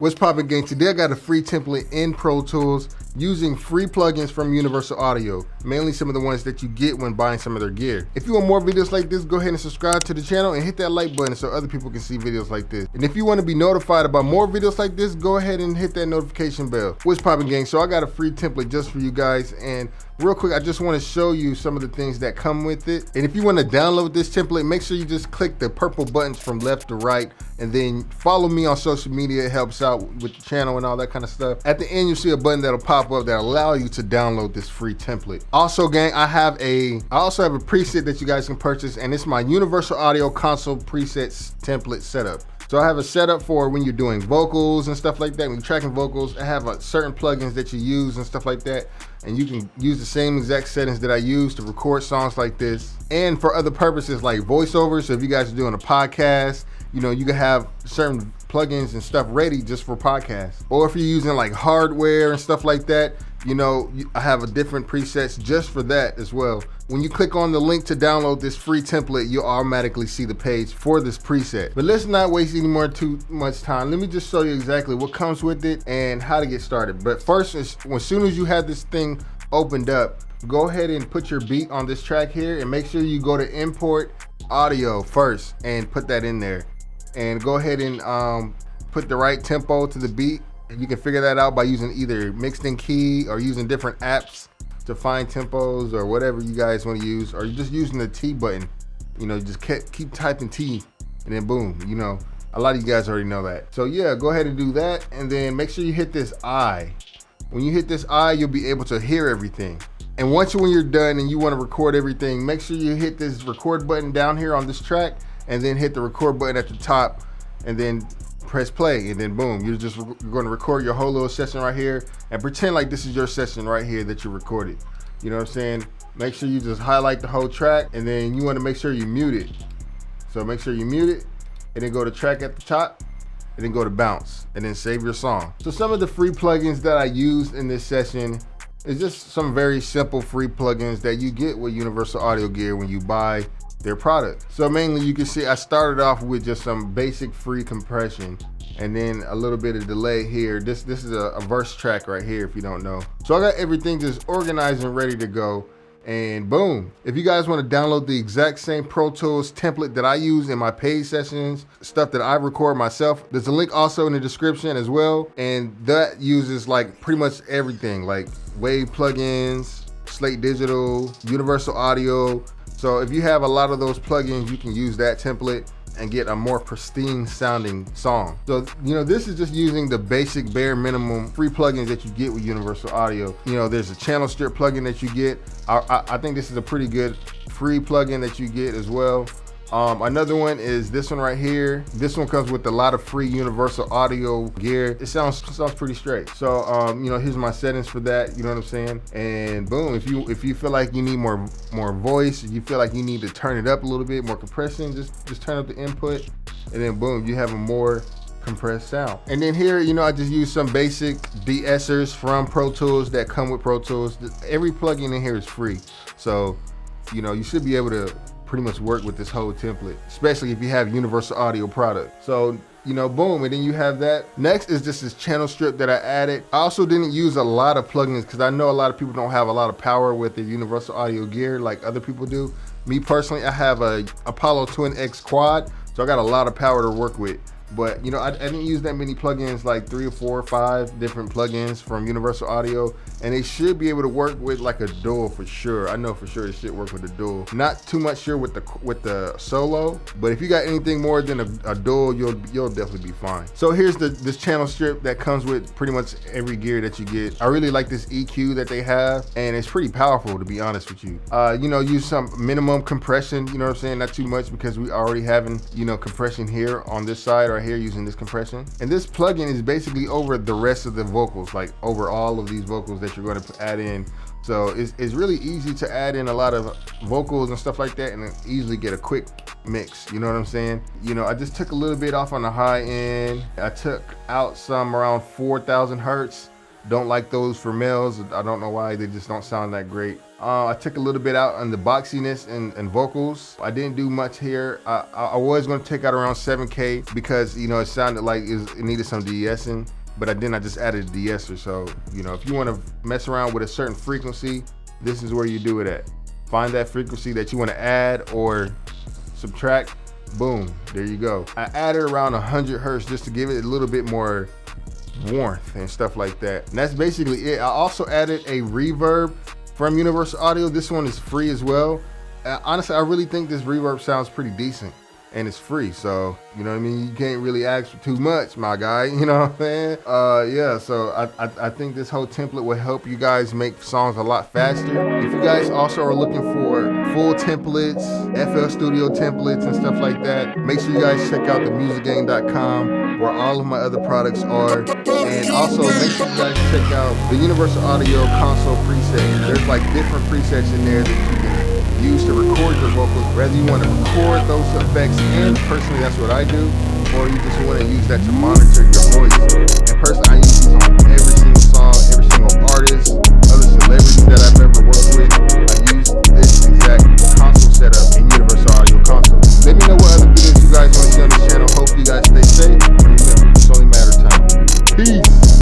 What's poppin', gang? Today I got a free template in Pro Tools using free plugins from Universal Audio, mainly some of the ones that you get when buying some of their gear. If you want more videos like this, go ahead and subscribe to the channel and hit that like button so other people can see videos like this. And if you want to be notified about more videos like this, go ahead and hit that notification bell. What's poppin', gang? So I got a free template just for you guys, and real quick, I just want to show you some of the things that come with it. And if you want to download this template, make sure you just click the purple buttons from left to right, and then follow me on social media. It helps out with the channel and all that kind of stuff. At the end, you'll see a button that'll pop up that allow you to download this free template. Also, gang, I also have a preset that you guys can purchase, and it's my Universal Audio console presets template setup. So I have a setup for when you're doing vocals and stuff like that. When you're tracking vocals, I have certain plugins that you use and stuff like that. And you can use the same exact settings that I use to record songs like this. And for other purposes like voiceovers. So if you guys are doing a podcast, you know, you can have certain plugins and stuff ready just for podcasts. Or if you're using like hardware and stuff like that, you know, I have a different presets just for that as well. When you click on the link to download this free template, you'll automatically see the page for this preset. But let's not waste too much time. Let me just show you exactly what comes with it and how to get started. But first, as soon as you have this thing opened up, go ahead and put your beat on this track here and make sure you go to import audio first and put that in there. And go ahead and put the right tempo to the beat. You can figure that out by using either mixed in key or using different apps to find tempos or whatever you guys want to use, or you're just using the T button. You know, just keep typing T and then boom, you know, a lot of you guys already know that. So yeah, go ahead and do that, and then make sure you hit this I. When you hit this I, you'll be able to hear everything. And when you're done and you want to record everything, make sure you hit this record button down here on this track, and then hit the record button at the top, and then press play, and then boom, you're going to record your whole little session right here, and pretend like this is your session right here that you recorded. You know what I'm saying? Make sure you just highlight the whole track, and then you want to make sure you mute it. So make sure you mute it, and then go to track at the top, and then go to bounce, and then save your song. So some of the free plugins that I used in this session is just some very simple free plugins that you get with Universal Audio gear when you buy their product. So mainly you can see I started off with just some basic free compression and then a little bit of delay here. This is a verse track right here if you don't know. So I got everything just organized and ready to go, and boom. If you guys want to download the exact same Pro Tools template that I use in my paid sessions, stuff that I record myself, there's a link also in the description as well, and that uses like pretty much everything, like Wave plugins, Slate Digital, Universal Audio. So if you have a lot of those plugins, you can use that template and get a more pristine sounding song. So, you know, this is just using the basic bare minimum free plugins that you get with Universal Audio. You know, there's a channel strip plugin that you get. I think this is a pretty good free plugin that you get as well. Another one is this one right here. This one comes with a lot of free Universal Audio gear. It sounds pretty straight. So you know, here's my settings for that. You know what I'm saying? And boom, if you feel like you need more voice, you feel like you need to turn it up a little bit, more compression, just turn up the input, and then boom, you have a more compressed sound. And then here, you know, I just use some basic de-essers from Pro Tools that come with Pro Tools. Every plugin in here is free, so you know, you should be able to pretty much work with this whole template, especially if you have Universal Audio product. So, you know, boom, and then you have that. Next is just this channel strip that I added. I also didn't use a lot of plugins because I know a lot of people don't have a lot of power with their Universal Audio gear like other people do. Me personally, I have a Apollo Twin X Quad, so I got a lot of power to work with. But you know, I didn't use that many plugins, like 3 or 4 or 5 different plugins from Universal Audio, and they should be able to work with like a dual for sure. I know for sure it should work with a dual. Not too much sure with the solo, but if you got anything more than a dual, you'll definitely be fine. So here's this channel strip that comes with pretty much every gear that you get. I really like this EQ that they have, and it's pretty powerful, to be honest with you. You know, use some minimum compression, you know what I'm saying? Not too much, because we already having, you know, compression here on this side right here using this compression. And this plugin is basically over the rest of the vocals, like over all of these vocals that you're going to add in. So it's really easy to add in a lot of vocals and stuff like that and easily get a quick mix, you know what I'm saying? You know, I just took a little bit off on the high end. I took out some around 4,000 hertz. Don't like those for males. I don't know why, they just don't sound that great. I took a little bit out on the boxiness and vocals. I didn't do much here. I was going to take out around 7K because, you know, it sounded like it needed some de-essing, but I just added a de-esser. So, you know, if you want to mess around with a certain frequency, this is where you do it at. Find that frequency that you want to add or subtract. Boom, there you go. I added around 100 hertz just to give it a little bit more warmth and stuff like that. And that's basically it. I also added a reverb from Universal Audio. This one is free as well. Honestly, I really think this reverb sounds pretty decent and it's free. So, you know what I mean? You can't really ask for too much, my guy. You know what I'm saying? Yeah, so I think this whole template will help you guys make songs a lot faster. If you guys also are looking for full templates, FL Studio templates and stuff like that, make sure you guys check out themusicgang.com where all of my other products are. And also make sure you guys check out the Universal Audio console presets. There's like different presets in there that you can use to record your vocals, whether you want to record those effects in. Personally, that's what I do, or you just want to use that to monitor your voice and